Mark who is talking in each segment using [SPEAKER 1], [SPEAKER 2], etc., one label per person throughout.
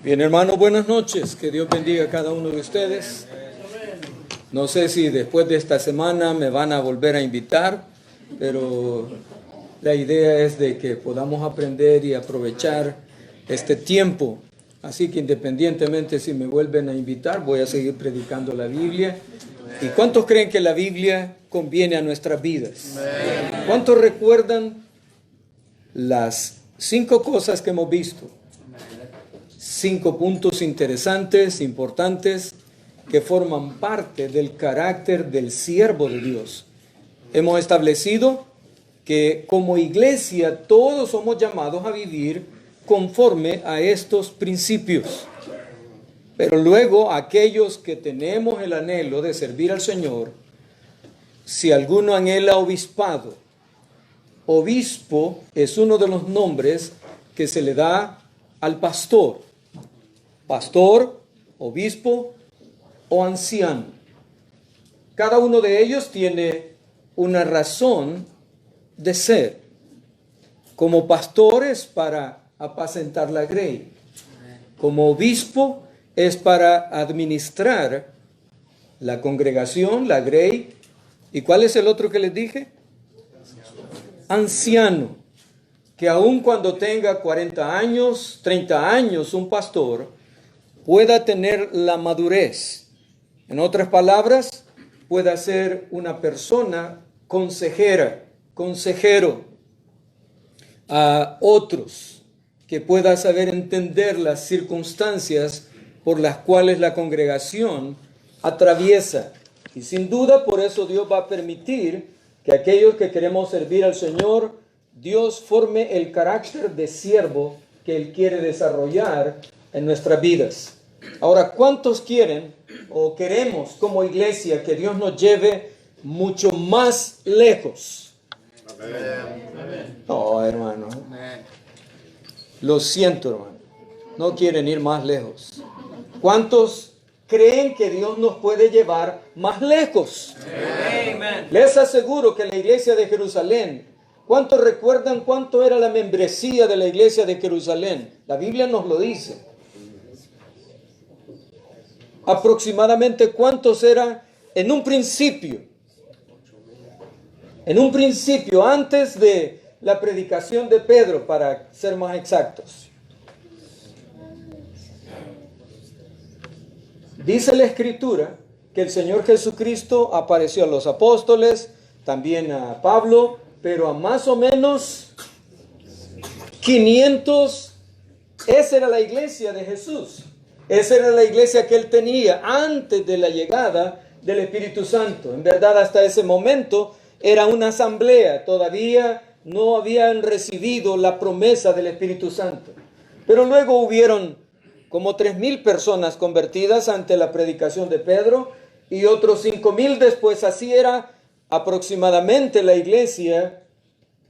[SPEAKER 1] Bien, hermanos, buenas noches. Que Dios bendiga a cada uno de ustedes. No sé si después de esta semana me van a volver a invitar, pero la idea es de que podamos aprender y aprovechar este tiempo. Así que independientemente si me vuelven a invitar, voy a seguir predicando la Biblia. ¿Y cuántos creen que la Biblia conviene a nuestras vidas? ¿Cuántos recuerdan las 5 cosas que hemos visto? 5 puntos interesantes, importantes, que forman parte del carácter del siervo de Dios. Hemos establecido que como iglesia todos somos llamados a vivir conforme a estos principios. Pero luego aquellos que tenemos el anhelo de servir al Señor, si alguno anhela obispado, obispo es uno de los nombres que se le da al pastor. Pastor, obispo o anciano. Cada uno de ellos tiene una razón de ser. Como pastor es para apacentar la grey. Como obispo es para administrar la congregación, la grey. ¿Y cuál es el otro que les dije? Anciano. Que aun cuando tenga 40 años, 30 años, un pastor pueda tener la madurez. En otras palabras, pueda ser una persona consejera, consejero a otros, que pueda saber entender las circunstancias por las cuales la congregación atraviesa. Y sin duda, por eso Dios va a permitir que aquellos que queremos servir al Señor, Dios forme el carácter de siervo que Él quiere desarrollar en nuestras vidas. Ahora, ¿cuántos quieren o queremos como iglesia que Dios nos lleve mucho más lejos? Amén. No, hermano. Amén. Lo siento, hermano. No quieren ir más lejos. ¿Cuántos creen que Dios nos puede llevar más lejos? Amén. Les aseguro que la iglesia de Jerusalén, ¿cuántos recuerdan cuánto era la membresía de la iglesia de Jerusalén? La Biblia nos lo dice. Aproximadamente cuántos eran en un principio. En un principio, antes de la predicación de Pedro, para ser más exactos. Dice la Escritura que el Señor Jesucristo apareció a los apóstoles, también a Pablo, pero a más o menos 500. Esa era la iglesia de Jesús. Esa era la iglesia que él tenía antes de la llegada del Espíritu Santo. En verdad, hasta ese momento era una asamblea. Todavía no habían recibido la promesa del Espíritu Santo. Pero luego hubieron como 3,000 personas convertidas ante la predicación de Pedro y otros 5,000 después. Así era aproximadamente la iglesia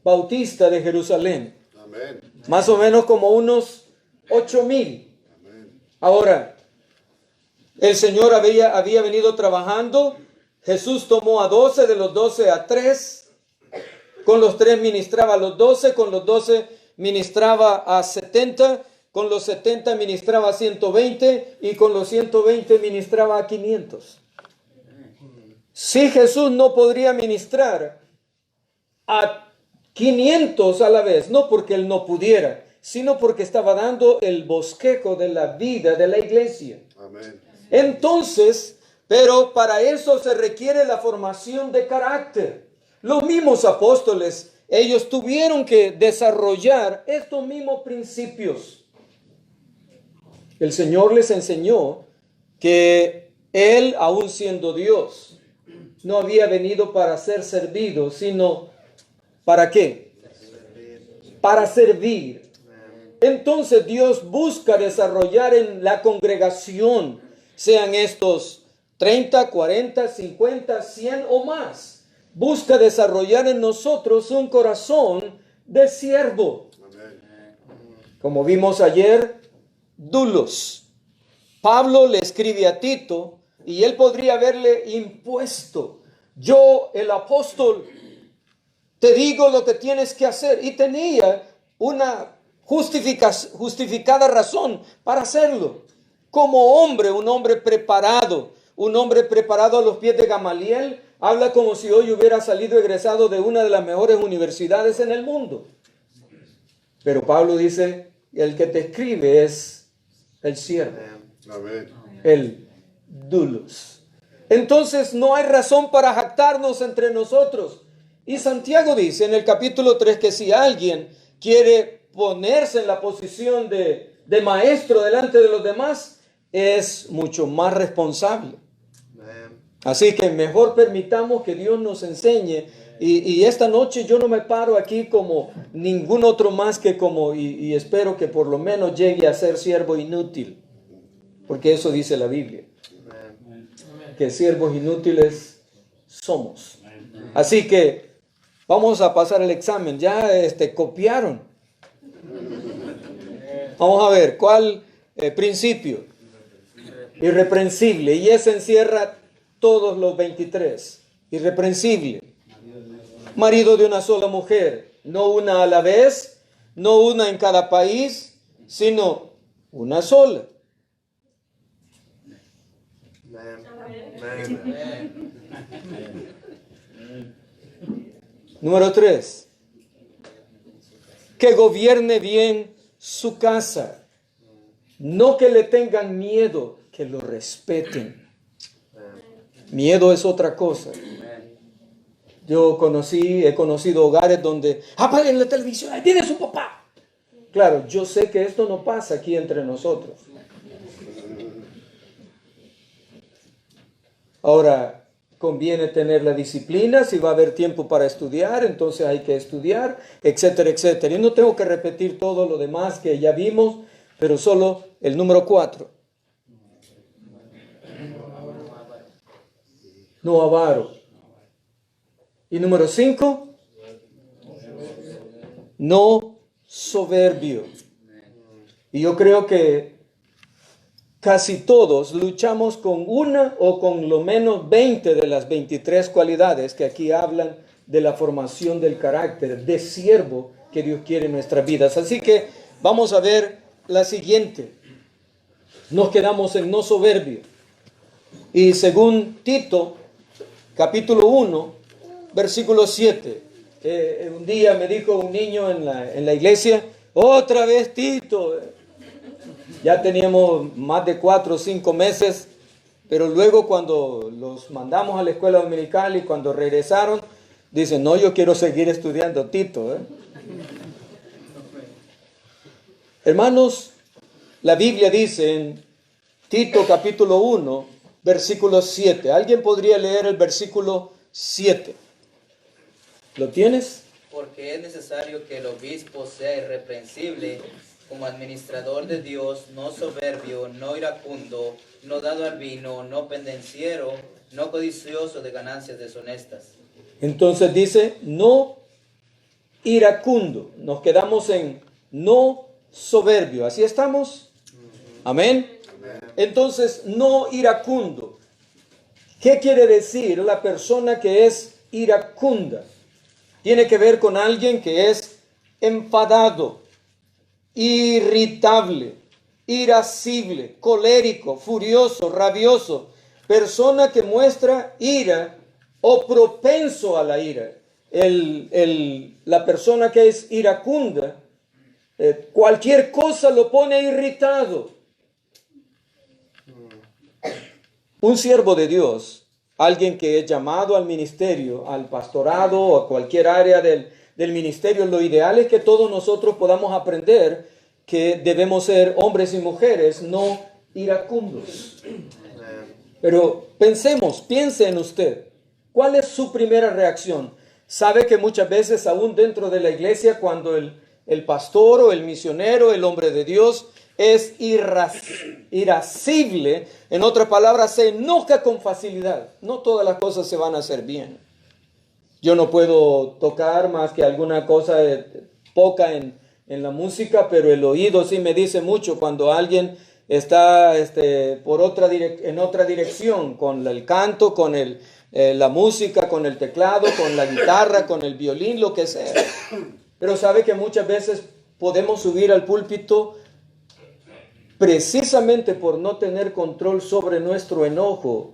[SPEAKER 1] bautista de Jerusalén. Amén. Más o menos como unos 8,000. Ahora, el Señor había venido trabajando. Jesús tomó a 12, de los 12 a 3. Con los 3 ministraba a los 12, con los 12 ministraba a 70, con los 70 ministraba a 120 y con los 120 ministraba a 500. Si Jesús no podría ministrar a 500 a la vez, no porque Él no pudiera, sino porque estaba dando el bosquejo de la vida de la iglesia. Amén. Entonces, pero para eso se requiere la formación de carácter. Los mismos apóstoles, ellos tuvieron que desarrollar estos mismos principios. El Señor les enseñó que Él, aun siendo Dios, no había venido para ser servido, sino ¿para qué? Para servir. Entonces Dios busca desarrollar en la congregación, sean estos 30, 40, 50, 100 o más. Busca desarrollar en nosotros un corazón de siervo. Como vimos ayer, dulos. Pablo le escribe a Tito y él podría haberle impuesto: yo, el apóstol, te digo lo que tienes que hacer. Y tenía una justificada razón para hacerlo. Como hombre, un hombre preparado a los pies de Gamaliel, habla como si hoy hubiera salido egresado de una de las mejores universidades en el mundo. Pero Pablo dice, el que te escribe es el siervo, el doulos. Entonces no hay razón para jactarnos entre nosotros. Y Santiago dice en el capítulo 3 que si alguien quiere ponerse en la posición de maestro delante de los demás, es mucho más responsable. Así que mejor permitamos que Dios nos enseñe. Y esta noche yo no me paro aquí como ningún otro más que y espero que por lo menos llegue a ser siervo inútil. Porque eso dice la Biblia. Que siervos inútiles somos. Así que vamos a pasar el examen. Ya copiaron. Vamos a ver, ¿cuál principio? Irreprensible. Y ese encierra todos los 23. Irreprensible. Marido de una sola mujer. No una a la vez, no una en cada país, sino una sola. Número 3. Que gobierne bien su casa. No que le tengan miedo, que lo respeten. Miedo es otra cosa. Yo he conocido hogares donde apaguen la televisión, ahí viene su papá. Claro, yo sé que esto no pasa aquí entre nosotros. Ahora, conviene tener la disciplina, si va a haber tiempo para estudiar, entonces hay que estudiar, etcétera, etcétera. Y no tengo que repetir todo lo demás que ya vimos, pero solo el número 4. No avaro. Y número 5, no soberbio. Y yo creo que casi todos luchamos con una o con lo menos 20 de las 23 cualidades que aquí hablan de la formación del carácter de siervo que Dios quiere en nuestras vidas. Así que vamos a ver la siguiente. Nos quedamos en no soberbio. Y según Tito, capítulo 1, versículo 7. Un día me dijo un niño en la iglesia, otra vez Tito. Ya teníamos más de 4 o 5 meses, pero luego cuando los mandamos a la escuela dominical y cuando regresaron, dicen, no, yo quiero seguir estudiando Tito. Hermanos, la Biblia dice en Tito capítulo 1, versículo 7. ¿Alguien podría leer el versículo 7? ¿Lo tienes?
[SPEAKER 2] Porque es necesario que el obispo sea irreprensible, como administrador de Dios, no soberbio, no iracundo, no dado al vino, no pendenciero, no codicioso de ganancias deshonestas.
[SPEAKER 1] Entonces dice, no iracundo. Nos quedamos en no soberbio. ¿Así estamos? Amén. Entonces, no iracundo. ¿Qué quiere decir la persona que es iracunda? Tiene que ver con alguien que es enfadado, irritable, irascible, colérico, furioso, rabioso. Persona que muestra ira o propenso a la ira. La persona que es iracunda, cualquier cosa lo pone irritado. Un siervo de Dios, alguien que es llamado al ministerio, al pastorado o a cualquier área del ministerio, lo ideal es que todos nosotros podamos aprender que debemos ser hombres y mujeres no iracundos. Pero piense en usted, ¿cuál es su primera reacción? Sabe que muchas veces aún dentro de la iglesia, cuando el pastor o el misionero, el hombre de Dios, es irascible, en otras palabras, se enoja con facilidad. No todas las cosas se van a hacer bien. Yo no puedo tocar más que alguna cosa poca en la música, pero el oído sí me dice mucho cuando alguien está en otra dirección, con el canto, con la música, con el teclado, con la guitarra, con el violín, lo que sea. Pero sabe que muchas veces podemos subir al púlpito precisamente por no tener control sobre nuestro enojo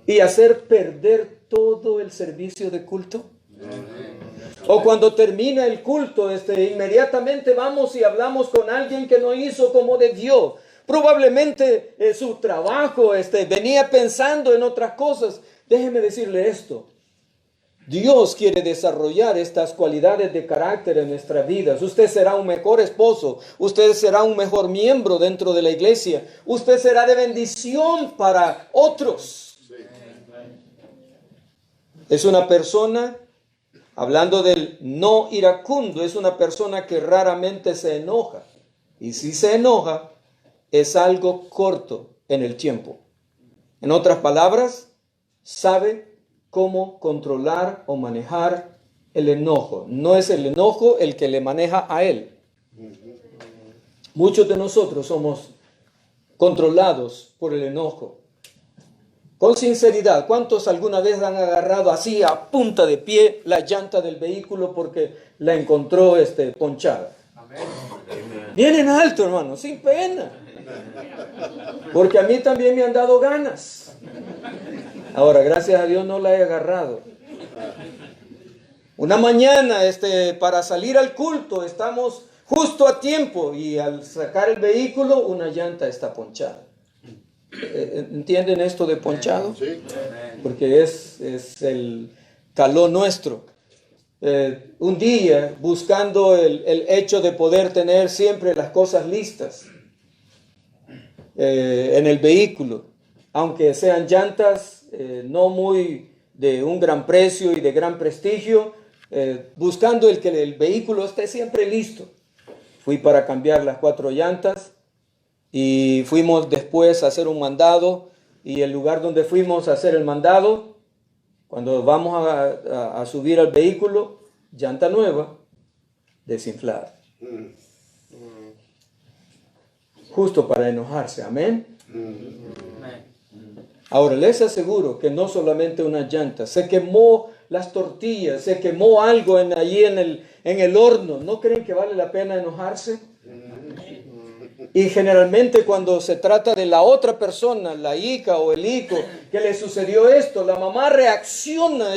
[SPEAKER 1] y hacer perder todo el servicio de culto? O cuando termina el culto, inmediatamente vamos y hablamos con alguien que no hizo como debió. Probablemente su trabajo venía pensando en otras cosas. Déjeme decirle esto. Dios quiere desarrollar estas cualidades de carácter en nuestras vidas. Usted será un mejor esposo. Usted será un mejor miembro dentro de la iglesia. Usted será de bendición para otros. Es una persona, hablando del no iracundo, es una persona que raramente se enoja. Y si se enoja, es algo corto en el tiempo. En otras palabras, sabe cómo controlar o manejar el enojo. No es el enojo el que le maneja a él. Muchos de nosotros somos controlados por el enojo. Con sinceridad, ¿cuántos alguna vez han agarrado así a punta de pie la llanta del vehículo porque la encontró ponchada? Vienen alto, hermano, sin pena. Porque a mí también me han dado ganas. Ahora, gracias a Dios no la he agarrado. Una mañana, para salir al culto, estamos justo a tiempo y al sacar el vehículo, una llanta está ponchada. ¿Entienden esto de ponchado?
[SPEAKER 3] Sí.
[SPEAKER 1] Porque es el calor nuestro. Un día, buscando el hecho de poder tener siempre las cosas listas en el vehículo, aunque sean llantas no muy de un gran precio y de gran prestigio, buscando que el vehículo esté siempre listo. Fui para cambiar las 4 llantas y fuimos después a hacer un mandado, y el lugar donde fuimos a hacer el mandado, cuando vamos a subir al vehículo, llanta nueva, desinflada. Justo para enojarse, amén. Ahora les aseguro que no solamente una llanta, se quemó las tortillas, se quemó algo allí en el horno. ¿No creen que vale la pena enojarse? Y generalmente cuando se trata de la otra persona, la hija o el hijo, que le sucedió esto, la mamá reacciona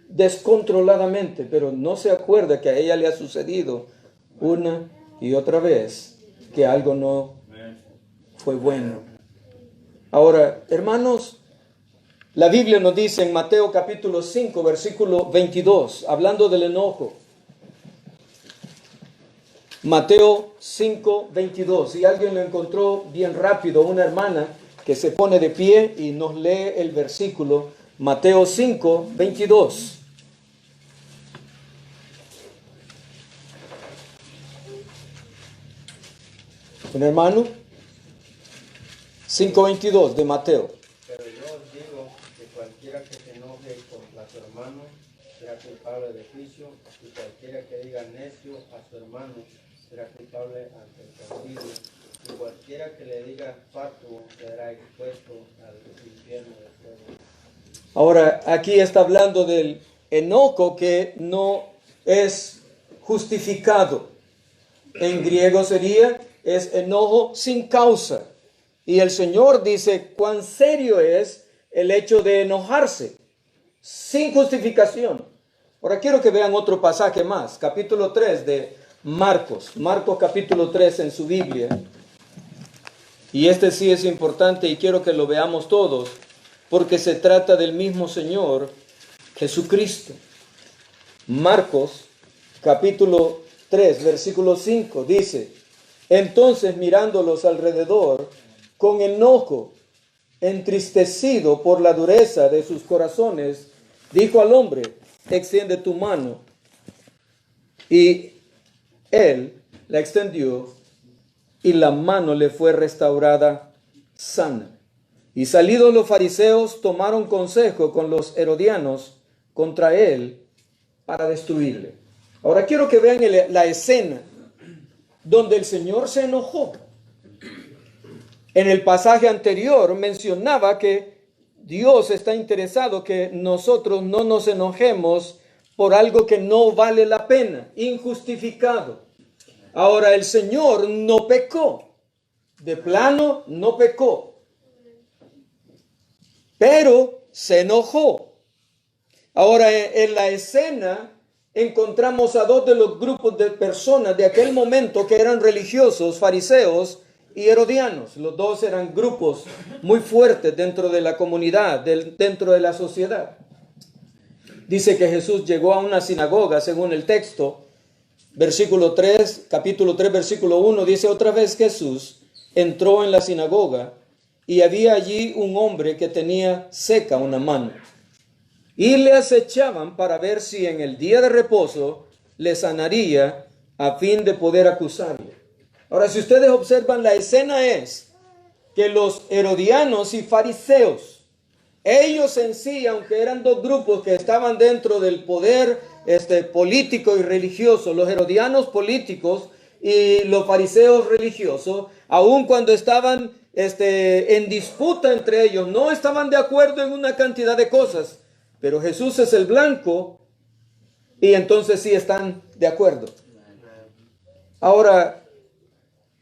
[SPEAKER 1] descontroladamente, pero no se acuerda que a ella le ha sucedido una y otra vez que algo no fue bueno. Ahora, hermanos, la Biblia nos dice en Mateo capítulo 5, versículo 22, hablando del enojo. Mateo 5, 22. Si alguien lo encontró bien rápido, una hermana que se pone de pie y nos lee el versículo. Mateo 5, 22. Un hermano. 5:22 de Mateo.
[SPEAKER 4] Pero yo os digo que cualquiera que se enoje contra su hermano será culpable de juicio, y cualquiera que diga necio a su hermano será culpable ante el concilio, y cualquiera que le diga fatuo será expuesto al infierno de fuego.
[SPEAKER 1] Ahora, aquí está hablando del enojo que no es justificado. En griego es enojo sin causa. Y el Señor dice cuán serio es el hecho de enojarse, sin justificación. Ahora quiero que vean otro pasaje más, capítulo 3 de Marcos. Marcos capítulo 3 en su Biblia. Y sí es importante y quiero que lo veamos todos, porque se trata del mismo Señor Jesucristo. Marcos capítulo 3, versículo 5 dice: entonces mirándolos alrededor, con enojo, entristecido por la dureza de sus corazones, dijo al hombre: extiende tu mano. Y él la extendió, y la mano le fue restaurada sana. Y salidos los fariseos, tomaron consejo con los herodianos contra él para destruirle. Ahora quiero que vean la escena donde el Señor se enojó. En el pasaje anterior mencionaba que Dios está interesado que nosotros no nos enojemos por algo que no vale la pena, injustificado. Ahora el Señor no pecó, de plano no pecó, pero se enojó. Ahora en la escena encontramos a dos de los grupos de personas de aquel momento que eran religiosos, fariseos y herodianos. Los dos eran grupos muy fuertes dentro de la comunidad, dentro de la sociedad. Dice que Jesús llegó a una sinagoga, según el texto, versículo 3, capítulo 3, versículo 1, dice: otra vez Jesús entró en la sinagoga y había allí un hombre que tenía seca una mano. Y le acechaban para ver si en el día de reposo le sanaría a fin de poder acusarle. Ahora, si ustedes observan, la escena es que los herodianos y fariseos, ellos en sí, aunque eran dos grupos que estaban dentro del poder político y religioso, los herodianos políticos y los fariseos religiosos, aun cuando estaban en disputa entre ellos, no estaban de acuerdo en una cantidad de cosas. Pero Jesús es el blanco y entonces sí están de acuerdo. Ahora,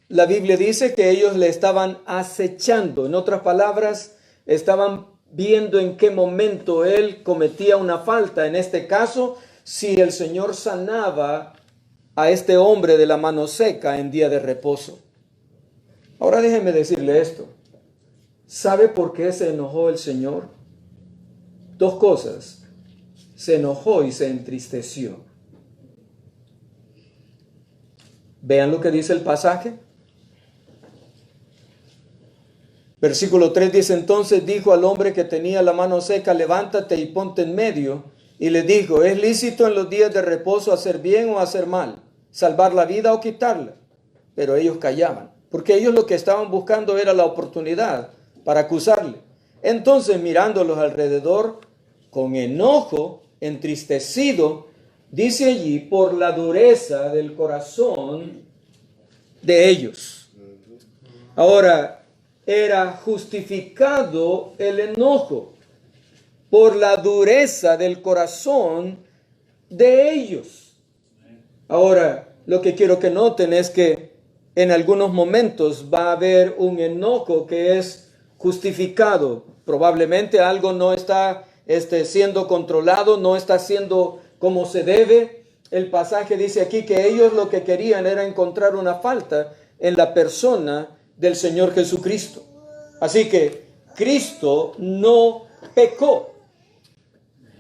[SPEAKER 1] la Biblia dice que ellos le estaban acechando. En otras palabras, estaban viendo en qué momento él cometía una falta. En este caso, si el Señor sanaba a este hombre de la mano seca en día de reposo. Ahora déjeme decirle esto. ¿Sabe por qué se enojó el Señor? Dos cosas: se enojó y se entristeció. Vean lo que dice el pasaje. Versículo 3 dice: entonces dijo al hombre que tenía la mano seca: levántate y ponte en medio. Y le dijo: ¿es lícito en los días de reposo hacer bien o hacer mal? ¿Salvar la vida o quitarla? Pero ellos callaban, porque ellos lo que estaban buscando era la oportunidad para acusarle. Entonces, mirándolos alrededor, con enojo, entristecido, dice allí, por la dureza del corazón de ellos. Ahora, era justificado el enojo por la dureza del corazón de ellos. Ahora, lo que quiero que noten es que en algunos momentos va a haber un enojo que es justificado. Probablemente algo no está siendo controlado, no está siendo como se debe. El pasaje dice aquí que ellos lo que querían era encontrar una falta en la persona del Señor Jesucristo. Así que Cristo no pecó.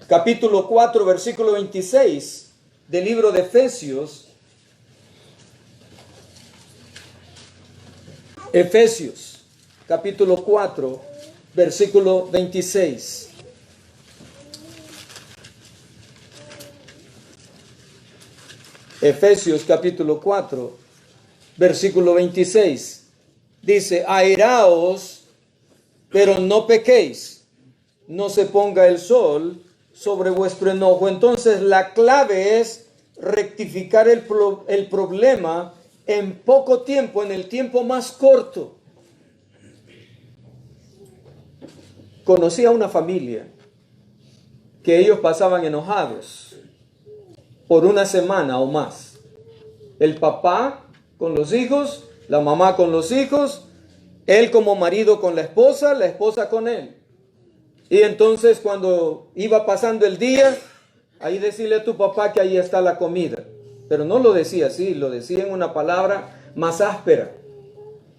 [SPEAKER 1] Capítulo 4, versículo 26 del libro de Efesios. Efesios, capítulo 4, versículo 26. Efesios capítulo 4, versículo 26. Dice: airaos, pero no pequéis, no se ponga el sol sobre vuestro enojo. Entonces la clave es rectificar el problema en poco tiempo, en el tiempo más corto. Conocí a una familia que ellos pasaban enojados por una semana o más. El papá con los hijos, la mamá con los hijos, él como marido con la esposa con él. Y entonces cuando iba pasando el día, ahí decirle a tu papá que ahí está la comida. Pero no lo decía así, lo decía en una palabra más áspera.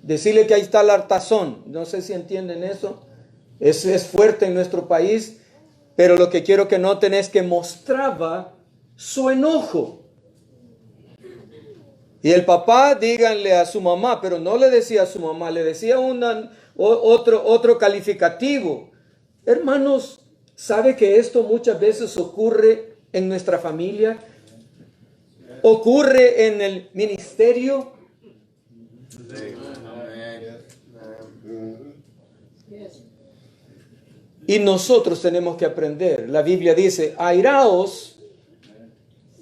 [SPEAKER 1] Decirle que ahí está el hartazón. No sé si entienden eso. Es fuerte en nuestro país, pero lo que quiero que noten es que mostraba su enojo. Y el papá, díganle a su mamá, pero no le decía a su mamá, le decía otro calificativo. Hermanos, ¿sabe que esto muchas veces ocurre en nuestra familia? ¿Ocurre en el ministerio? Y nosotros tenemos que aprender. La Biblia dice: airaos.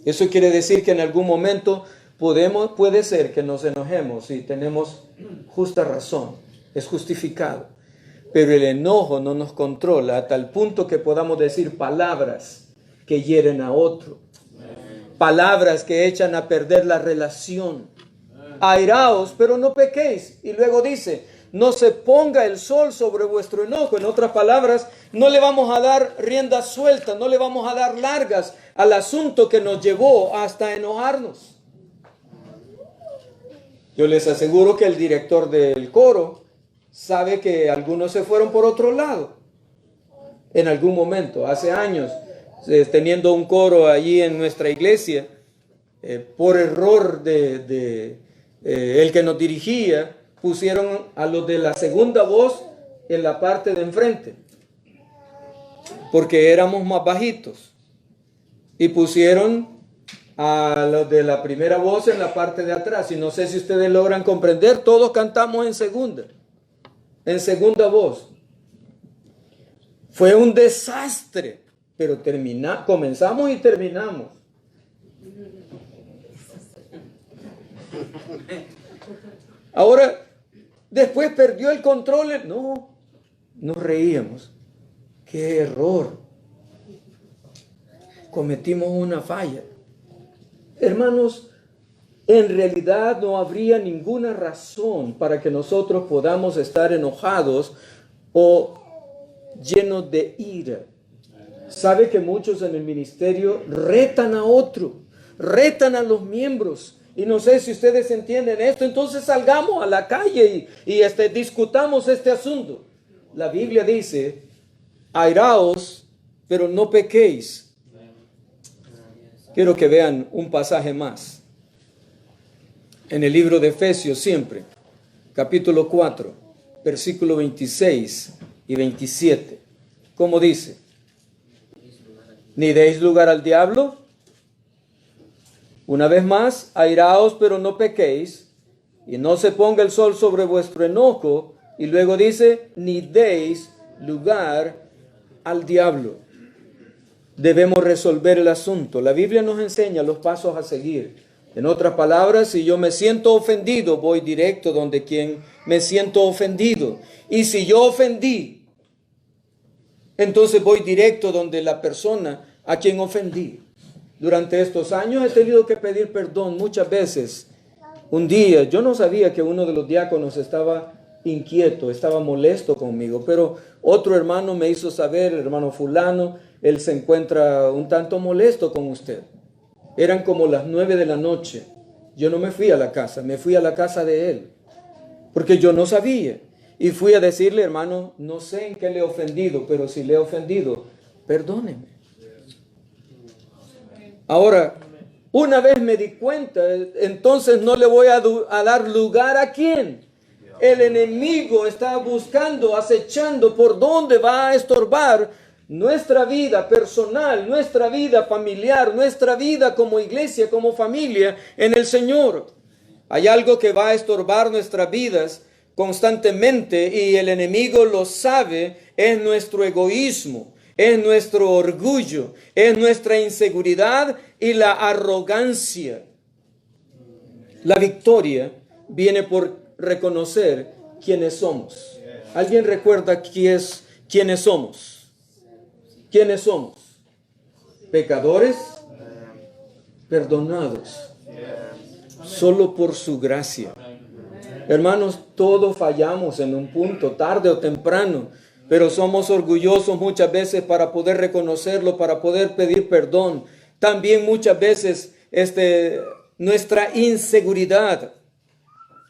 [SPEAKER 1] Eso quiere decir que en algún momento puede ser que nos enojemos y tenemos justa razón, es justificado. Pero el enojo no nos controla a tal punto que podamos decir palabras que hieren a otro. palabras que echan a perder la relación. Airaos, pero no pequéis. Y luego dice, no se ponga el sol sobre vuestro enojo. En otras palabras, no le vamos a dar rienda suelta, no le vamos a dar largas al asunto que nos llevó hasta enojarnos. Yo les aseguro que el director del coro sabe que algunos se fueron por otro lado. En algún momento, hace años, teniendo un coro allí en nuestra iglesia, por error el que nos dirigía, pusieron a los de la segunda voz en la parte de enfrente, porque éramos más bajitos, y pusieron a los de la primera voz en la parte de atrás. Y no sé si ustedes logran comprender, todos cantamos en segunda voz. Fue un desastre, pero comenzamos y terminamos. Ahora, después perdió el control. No, nos reíamos. ¡Qué error! Cometimos una falla. Hermanos, en realidad no habría ninguna razón para que nosotros podamos estar enojados o llenos de ira. Sabe que muchos en el ministerio retan a otro, retan a los miembros. Y no sé si ustedes entienden esto, entonces salgamos a la calle y discutamos este asunto. La Biblia dice, airaos, pero no pequéis. Quiero que vean un pasaje más. En el libro de Efesios siempre, capítulo 4, versículo 26 y 27. ¿Cómo dice? Ni deis lugar al diablo. Una vez más, airaos, pero no pequéis, y no se ponga el sol sobre vuestro enojo. Y luego dice, ni deis lugar al diablo. Debemos resolver el asunto. La Biblia nos enseña los pasos a seguir. En otras palabras, si yo me siento ofendido, voy directo donde quien me siento ofendido. Y si yo ofendí, entonces voy directo donde la persona a quien ofendí. Durante estos años he tenido que pedir perdón muchas veces. Un día yo no sabía que uno de los diáconos estaba inquieto, estaba molesto conmigo, pero otro hermano me hizo saber, el hermano fulano, él se encuentra un tanto molesto con usted. Eran como las 9 de la noche. Yo no me fui a la casa, me fui a la casa de él, porque yo no sabía. Y fui a decirle, hermano, no sé en qué le he ofendido, pero si le he ofendido, perdóneme. Ahora, una vez me di cuenta, entonces no le voy a dar lugar a quién. El enemigo está buscando, acechando por dónde va a estorbar nuestra vida personal, nuestra vida familiar, nuestra vida como iglesia, como familia en el Señor. Hay algo que va a estorbar nuestras vidas constantemente y el enemigo lo sabe, es nuestro egoísmo, es nuestro orgullo, es nuestra inseguridad y la arrogancia. La victoria viene por reconocer quiénes somos. ¿Alguien recuerda quiénes somos? ¿Quiénes somos? Pecadores perdonados solo por su gracia. Hermanos, todos fallamos en un punto, tarde o temprano, pero somos orgullosos muchas veces para poder reconocerlo, para poder pedir perdón. También muchas veces nuestra inseguridad.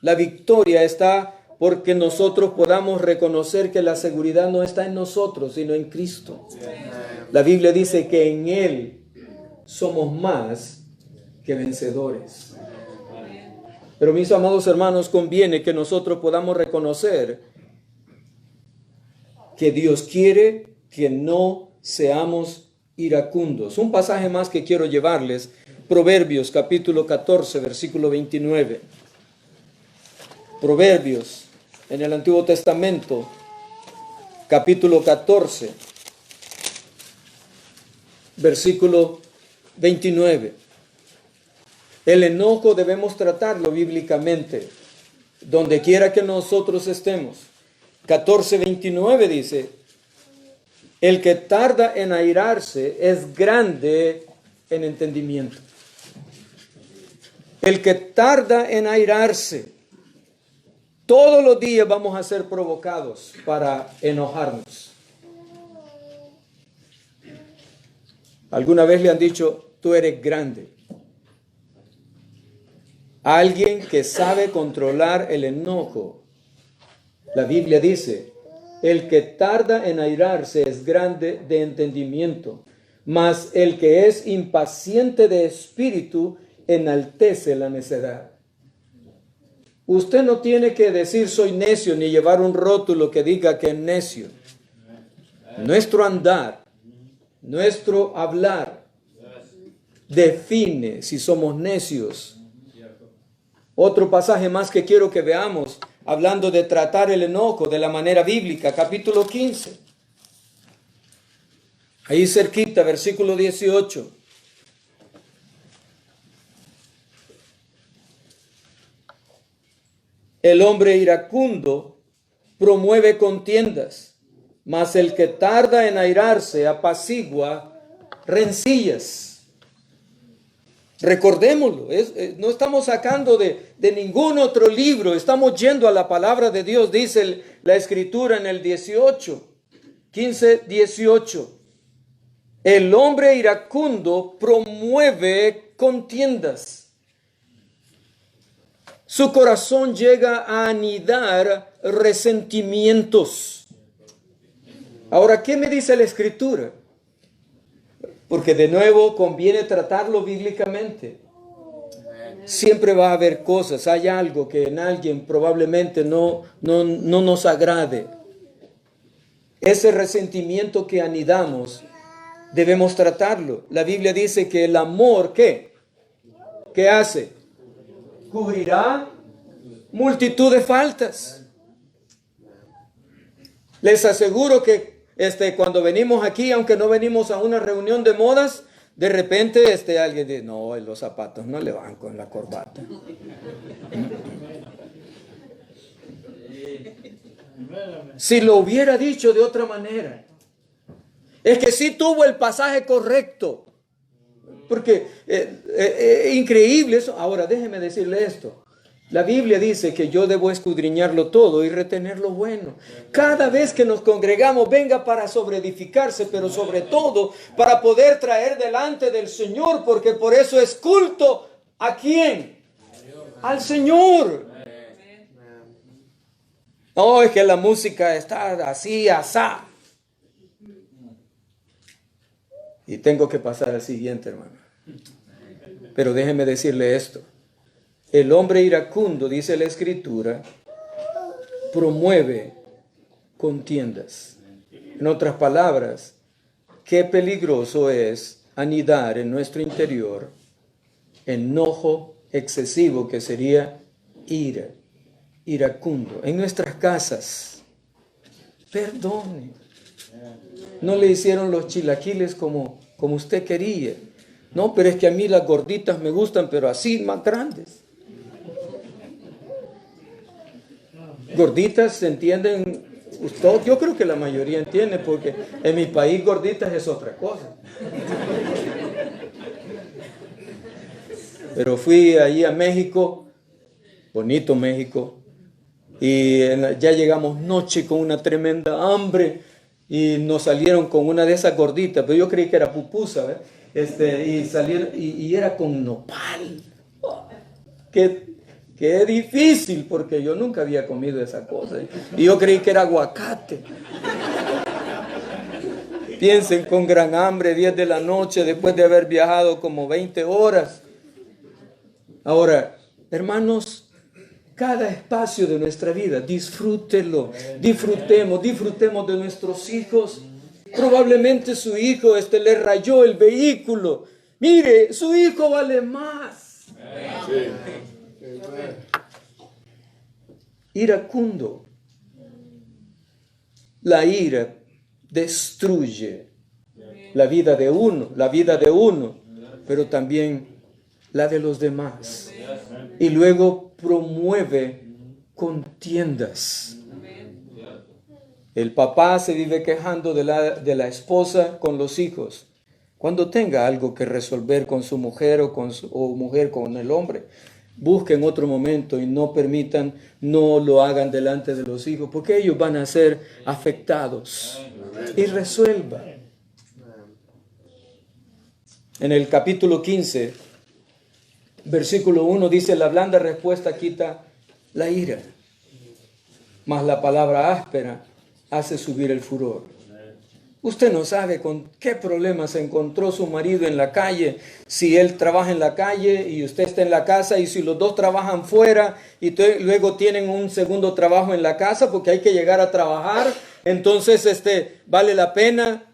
[SPEAKER 1] La victoria está porque nosotros podamos reconocer que la seguridad no está en nosotros, sino en Cristo. La Biblia dice que en Él somos más que vencedores. Pero mis amados hermanos, conviene que nosotros podamos reconocer que Dios quiere que no seamos iracundos. Un pasaje más que quiero llevarles, Proverbios capítulo 14, versículo 29. Proverbios en el Antiguo Testamento, capítulo 14, versículo 29. El enojo debemos tratarlo bíblicamente, donde quiera que nosotros estemos. 14:29 dice, el que tarda en airarse es grande en entendimiento. El que tarda en airarse. Todos los días vamos a ser provocados para enojarnos. ¿Alguna vez le han dicho, tú eres grande? Alguien que sabe controlar el enojo. La Biblia dice, el que tarda en airarse es grande de entendimiento, mas el que es impaciente de espíritu enaltece la necedad. Usted no tiene que decir soy necio ni llevar un rótulo que diga que es necio. Nuestro andar, nuestro hablar define si somos necios. Otro pasaje más que quiero que veamos, hablando de tratar el enojo de la manera bíblica, capítulo 15. Ahí cerquita, versículo 18. El hombre iracundo promueve contiendas, mas el que tarda en airarse apacigua rencillas. Recordémoslo, no estamos sacando de ningún otro libro, estamos yendo a la palabra de Dios, dice la escritura en el 15:18. El hombre iracundo promueve contiendas. Su corazón llega a anidar resentimientos. Ahora, ¿qué me dice la escritura? Porque de nuevo conviene tratarlo bíblicamente. Siempre va a haber cosas, hay algo que en alguien probablemente no nos agrade. Ese resentimiento que anidamos, debemos tratarlo. La Biblia dice que el amor, ¿qué? ¿Qué hace? Cubrirá multitud de faltas. Les aseguro que cuando venimos aquí, aunque no venimos a una reunión de modas, de repente alguien dice, no, los zapatos no le van con la corbata. Si lo hubiera dicho de otra manera, es que sí tuvo el pasaje correcto. Porque increíble eso. Ahora déjeme decirle esto. La Biblia dice que yo debo escudriñarlo todo y retener lo bueno. Cada vez que nos congregamos, venga para sobreedificarse, pero sobre todo para poder traer delante del Señor, porque por eso es culto. ¿A quién? Al Señor. No, es que la música está así, asá. Y tengo que pasar al siguiente, hermano. Pero déjeme decirle esto. El hombre iracundo, dice la Escritura, promueve contiendas. En otras palabras, qué peligroso es anidar en nuestro interior enojo excesivo, que sería ira, iracundo. En nuestras casas, perdone. No le hicieron los chilaquiles como usted quería. No, pero es que a mí las gorditas me gustan, pero así más grandes. Gorditas, ¿se entienden? Yo creo que la mayoría entiende, porque en mi país gorditas es otra cosa. Pero fui allí a México, bonito México, y ya llegamos noche con una tremenda hambre, y nos salieron con una de esas gorditas, pero yo creí que era pupusa, ¿verdad? Y salieron, y era con nopal. Qué difícil, porque yo nunca había comido esa cosa. Y yo creí que era aguacate. Piensen, con gran hambre, 10 de la noche, después de haber viajado como 20 horas. Ahora, hermanos, cada espacio de nuestra vida, disfrútelo, disfrutemos de nuestros hijos. Probablemente su hijo le rayó el vehículo. Mire, su hijo vale más. Iracundo. La ira destruye la vida de uno, pero también la de los demás. Y luego promueve contiendas. El papá se vive quejando de la esposa con los hijos. Cuando tenga algo que resolver con su mujer o mujer con el hombre, busquen otro momento y no permitan, no lo hagan delante de los hijos, porque ellos van a ser afectados. Y resuelvan. En el capítulo 15, versículo 1 dice: la blanda respuesta quita la ira, mas la palabra áspera hace subir el furor. Usted no sabe con qué problema se encontró su marido en la calle, si él trabaja en la calle y usted está en la casa, y si los dos trabajan fuera y luego tienen un segundo trabajo en la casa porque hay que llegar a trabajar. Entonces vale la pena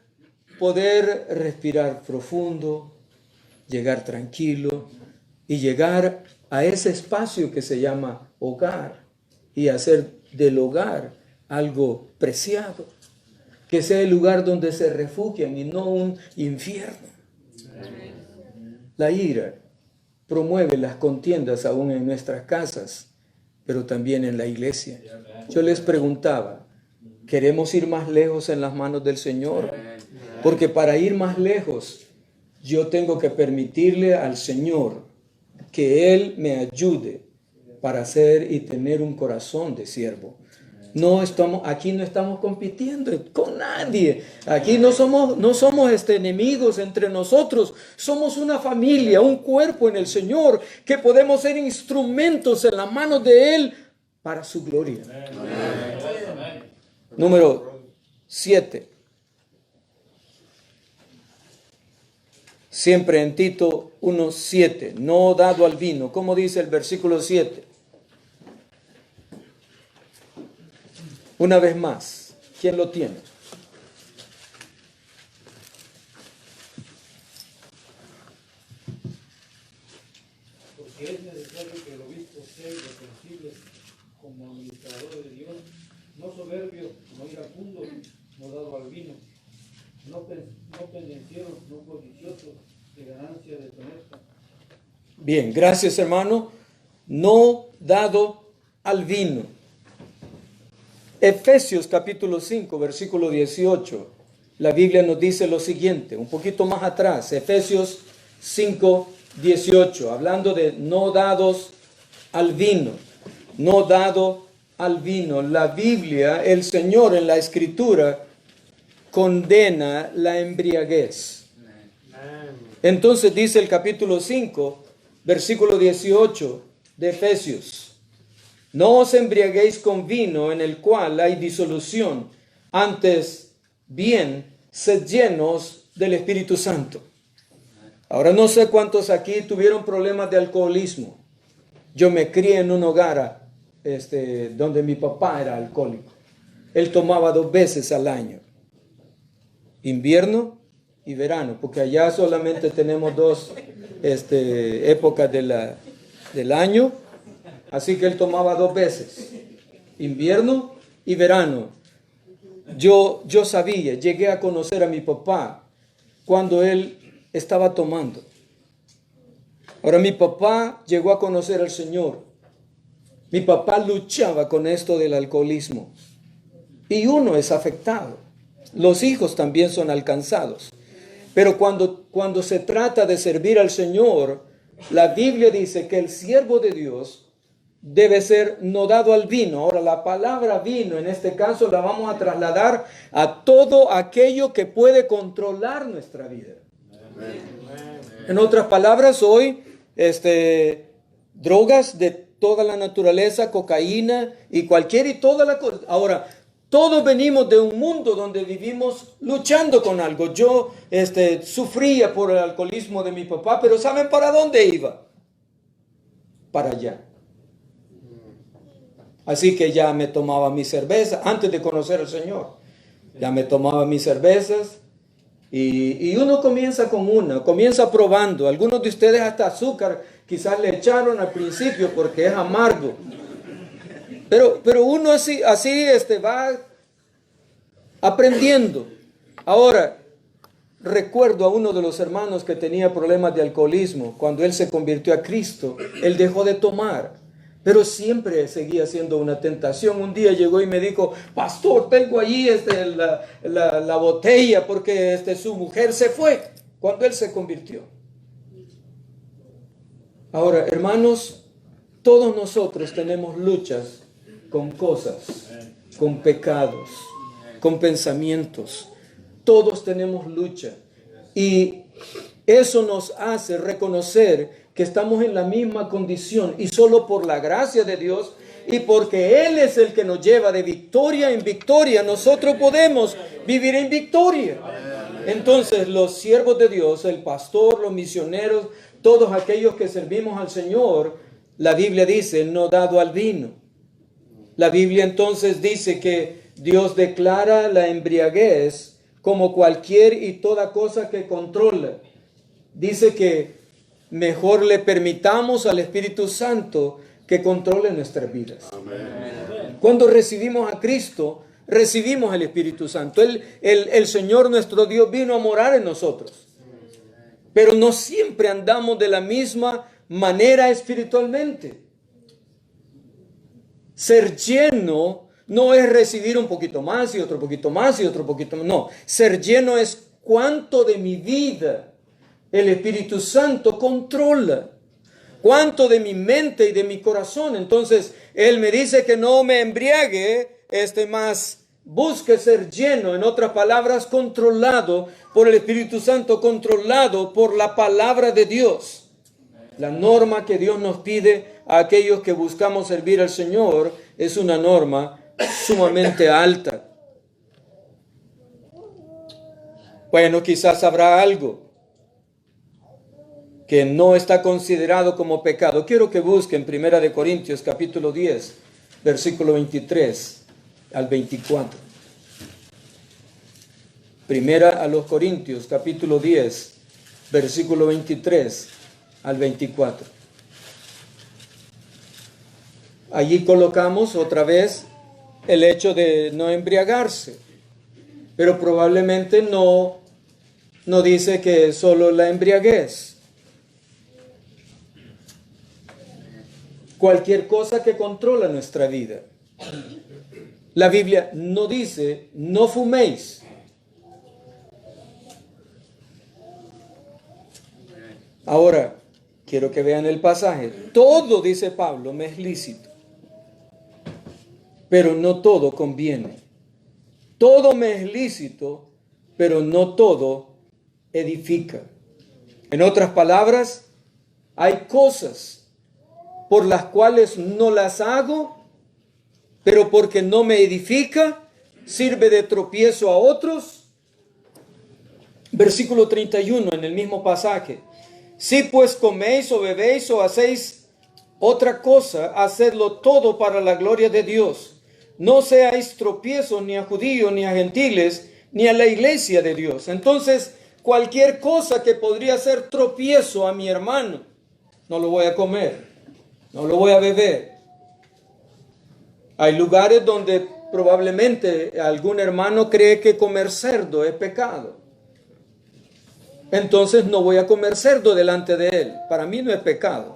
[SPEAKER 1] poder respirar profundo, llegar tranquilo y llegar a ese espacio que se llama hogar y hacer del hogar algo preciado. Que sea el lugar donde se refugian y no un infierno. La ira promueve las contiendas aún en nuestras casas, pero también en la iglesia. Yo les preguntaba, ¿queremos ir más lejos en las manos del Señor? Porque para ir más lejos, yo tengo que permitirle al Señor que Él me ayude para hacer y tener un corazón de siervo. Aquí no estamos compitiendo con nadie. Aquí no somos enemigos entre nosotros. Somos una familia, un cuerpo en el Señor, que podemos ser instrumentos en las manos de Él para su gloria. Amén. Número 7. Siempre en Tito 1:7. No dado al vino. ¿Cómo dice el versículo 7? Una vez más, ¿quién lo tiene?
[SPEAKER 3] Porque es necesario que el obispo sea irreprensible como administrador de Dios, no soberbio, no iracundo, no dado al vino, no pendenciero, no codicioso, de ganancia deshonesta.
[SPEAKER 1] Bien, gracias hermano. No dado al vino. Efesios capítulo 5, versículo 18. La Biblia nos dice lo siguiente, un poquito más atrás. Efesios 5, 18. Hablando de no dados al vino. No dado al vino. La Biblia, el Señor en la Escritura, condena la embriaguez. Entonces dice el capítulo 5, versículo 18 de Efesios: no os embriaguéis con vino en el cual hay disolución, antes bien, sed llenos del Espíritu Santo. Ahora no sé cuántos aquí tuvieron problemas de alcoholismo. Yo me crié en un hogar donde mi papá era alcohólico. Él tomaba 2 veces al año, invierno y verano, porque allá solamente tenemos 2 épocas del año. Así que él tomaba 2 veces, invierno y verano. Yo sabía, llegué a conocer a mi papá cuando él estaba tomando. Ahora mi papá llegó a conocer al Señor. Mi papá luchaba con esto del alcoholismo. Y uno es afectado. Los hijos también son alcanzados. Pero cuando se trata de servir al Señor, la Biblia dice que el siervo de Dios debe ser no dado al vino. Ahora, la palabra vino en este caso la vamos a trasladar a todo aquello que puede controlar nuestra vida. Amén. En otras palabras, hoy, drogas de toda la naturaleza, cocaína y toda la cosa. Ahora, todos venimos de un mundo donde vivimos luchando con algo. Yo sufría por el alcoholismo de mi papá, pero ¿saben para dónde iba? Para allá. Así que ya me tomaba mi cerveza antes de conocer al Señor. Ya me tomaba mis cervezas y uno comienza comienza probando. Algunos de ustedes hasta azúcar quizás le echaron al principio porque es amargo. Pero uno así va aprendiendo. Ahora, recuerdo a uno de los hermanos que tenía problemas de alcoholismo. Cuando él se convirtió a Cristo, él dejó de tomar. Pero siempre seguía siendo una tentación. Un día llegó y me dijo: pastor, tengo allí la botella porque su mujer se fue. cuando él se convirtió. Ahora, hermanos, todos nosotros tenemos luchas con cosas, con pecados, con pensamientos. Todos tenemos lucha. Y eso nos hace reconocer que estamos en la misma condición, y solo por la gracia de Dios y porque Él es el que nos lleva de victoria en victoria, nosotros podemos vivir en victoria. Entonces los siervos de Dios, el pastor, los misioneros, todos aquellos que servimos al Señor, la Biblia dice, no dado al vino. La Biblia entonces dice que Dios declara la embriaguez como cualquier y toda cosa que controla. Dice que mejor le permitamos al Espíritu Santo que controle nuestras vidas. Amén. Cuando recibimos a Cristo, recibimos el Espíritu Santo. El Señor nuestro Dios vino a morar en nosotros. Pero no siempre andamos de la misma manera espiritualmente. Ser lleno no es recibir un poquito más y otro poquito más y otro poquito más. No, ser lleno es cuánto de mi vida el Espíritu Santo controla. Cuánto de mi mente y de mi corazón. Entonces, Él me dice que no me embriague, más busque ser lleno, en otras palabras, controlado por el Espíritu Santo, controlado por la palabra de Dios. La norma que Dios nos pide a aquellos que buscamos servir al Señor es una norma sumamente alta. Bueno, quizás habrá algo que no está considerado como pecado. Quiero que busquen 1 Corintios capítulo 10, versículo 23 al 24. Primera a los Corintios capítulo 10, versículo 23 al 24. Allí colocamos otra vez el hecho de no embriagarse, pero probablemente no dice que solo la embriaguez. Cualquier cosa que controla nuestra vida. La Biblia no dice, no fuméis. Ahora, quiero que vean el pasaje. Todo, dice Pablo, me es lícito, pero no todo conviene. Todo me es lícito, pero no todo edifica. En otras palabras, hay cosas por las cuales no las hago, pero porque no me edifica, sirve de tropiezo a otros. Versículo 31 en el mismo pasaje. Si pues coméis o bebéis o hacéis otra cosa, hacedlo todo para la gloria de Dios. No seáis tropiezos ni a judíos, ni a gentiles, ni a la iglesia de Dios. Entonces, cualquier cosa que podría ser tropiezo a mi hermano, no lo voy a comer, no lo voy a beber. Hay lugares donde probablemente algún hermano cree que comer cerdo es pecado. Entonces no voy a comer cerdo delante de él. Para mí no es pecado.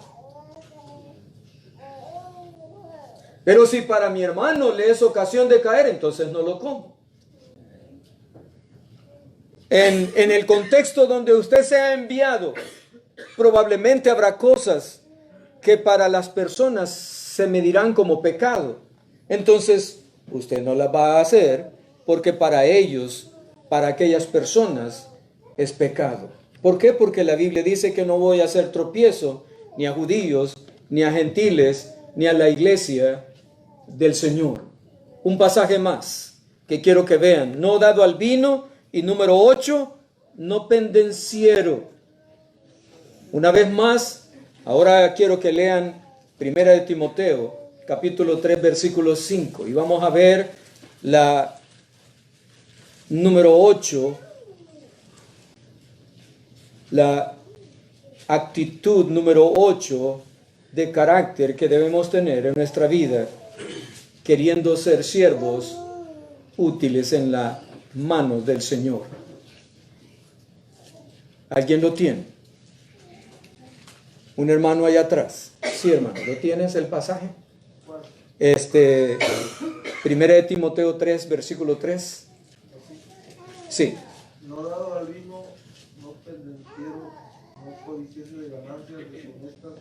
[SPEAKER 1] Pero si para mi hermano le es ocasión de caer, entonces no lo como. En el contexto donde usted se ha enviado, probablemente habrá cosas que para las personas se medirán como pecado. Entonces, usted no las va a hacer porque para ellos, para aquellas personas, es pecado. ¿Por qué? Porque la Biblia dice que no voy a hacer tropiezo ni a judíos, ni a gentiles, ni a la iglesia del Señor. Un pasaje más que quiero que vean. No dado al vino. Y número 8, no pendenciero. Una vez más, ahora quiero que lean 1 de Timoteo, capítulo 3, versículo 5. Y vamos a ver la número 8, la actitud número 8 de carácter que debemos tener en nuestra vida, queriendo ser siervos útiles en la manos del Señor. ¿Alguien lo tiene? Un hermano allá atrás. Sí, hermano, ¿lo tienes el pasaje? Primera de Timoteo 3, versículo 3. Sí.
[SPEAKER 3] No dado al vino, no codicioso de ganancias deshonestas,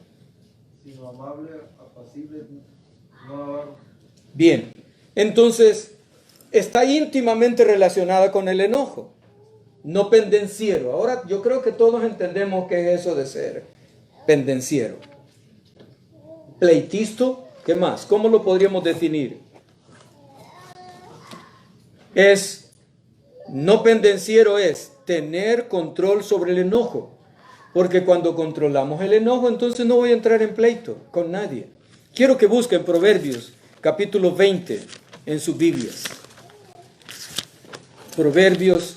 [SPEAKER 3] sino amable, apacible, no avaro.
[SPEAKER 1] Bien, entonces está íntimamente relacionada con el enojo, no pendenciero. Ahora yo creo que todos entendemos qué es eso de ser pendenciero. Pleitisto, ¿qué más? ¿Cómo lo podríamos definir? No pendenciero es tener control sobre el enojo, porque cuando controlamos el enojo, entonces no voy a entrar en pleito con nadie. Quiero que busquen Proverbios, capítulo 20, en sus Biblias. Proverbios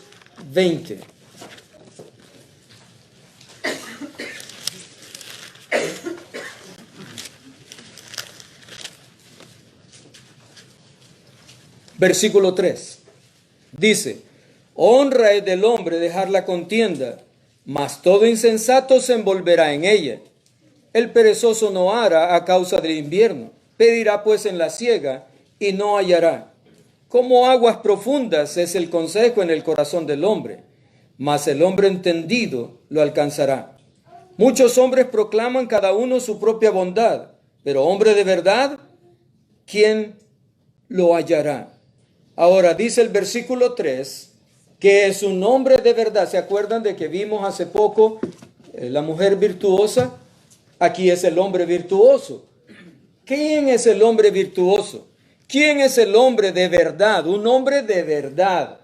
[SPEAKER 1] 20. Versículo 3. Dice: honra es del hombre dejar la contienda, mas todo insensato se envolverá en ella. El perezoso no hará a causa del invierno, pedirá pues en la siega y no hallará. Como aguas profundas es el consejo en el corazón del hombre, mas el hombre entendido lo alcanzará. Muchos hombres proclaman cada uno su propia bondad, pero hombre de verdad, ¿quién lo hallará? Ahora dice el versículo 3 que es un hombre de verdad. ¿Se acuerdan de que vimos hace poco la mujer virtuosa? Aquí es el hombre virtuoso. ¿Quién es el hombre virtuoso? ¿Quién es el hombre de verdad? Un hombre de verdad.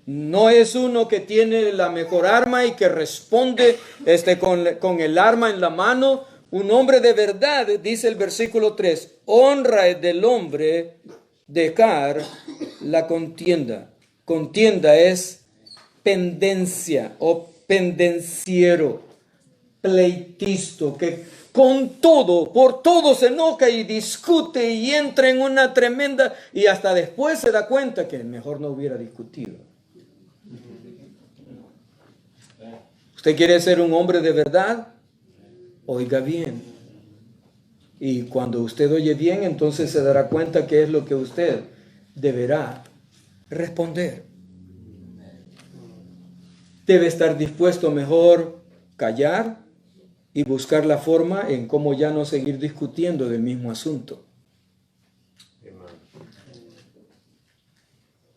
[SPEAKER 1] No es uno que tiene la mejor arma y que responde con el arma en la mano. Un hombre de verdad, dice el versículo 3, honra es del hombre dejar la contienda. Contienda es pendencia o pendenciero, pleitisto, que con todo, por todo se enoja y discute y entra en una tremenda, y hasta después se da cuenta que mejor no hubiera discutido. ¿Usted quiere ser un hombre de verdad? Oiga bien. Y cuando usted oye bien, entonces se dará cuenta qué es lo que usted deberá responder. Debe estar dispuesto mejor callar y buscar la forma en cómo ya no seguir discutiendo del mismo asunto.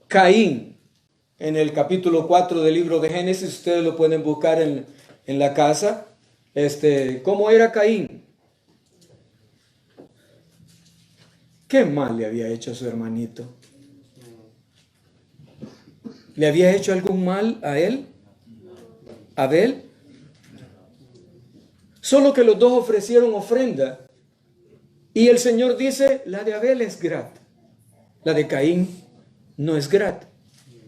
[SPEAKER 1] Caín, en el capítulo 4 del libro de Génesis, ustedes lo pueden buscar en la casa. ¿Cómo era Caín? ¿Qué mal le había hecho a su hermanito? ¿Le había hecho algún mal a él? ¿Abel? Solo que los dos ofrecieron ofrenda. Y el Señor dice, la de Abel es grata. La de Caín no es grata.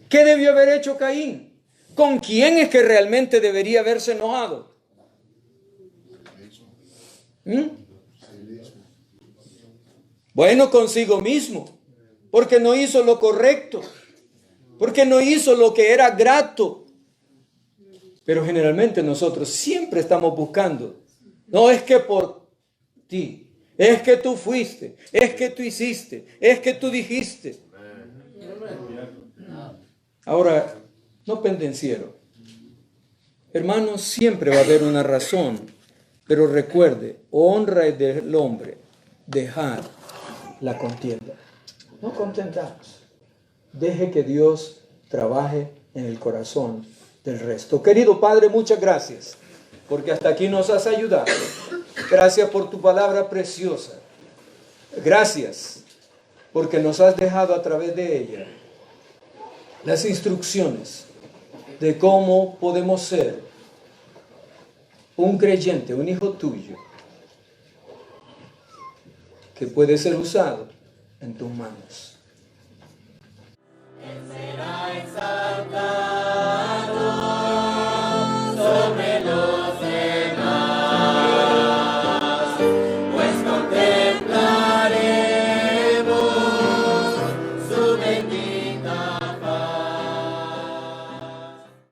[SPEAKER 1] ¿Qué debió haber hecho Caín? ¿Con quién es que realmente debería haberse enojado? Bueno, consigo mismo, porque no hizo lo correcto, porque no hizo lo que era grato. Pero generalmente nosotros siempre estamos buscando, no es que por ti, es que tú fuiste, es que tú hiciste, es que tú dijiste. Ahora, no pendenciero. Hermanos, siempre va a haber una razón, pero recuerde, honra es del hombre dejar la contienda. No contentarnos. Deje que Dios trabaje en el corazón del resto. Querido Padre, muchas gracias, porque hasta aquí nos has ayudado. Gracias por tu palabra preciosa. Gracias, porque nos has dejado a través de ella las instrucciones de cómo podemos ser un creyente, un hijo tuyo, que puede ser usado en tus manos.
[SPEAKER 5] Él será exaltado.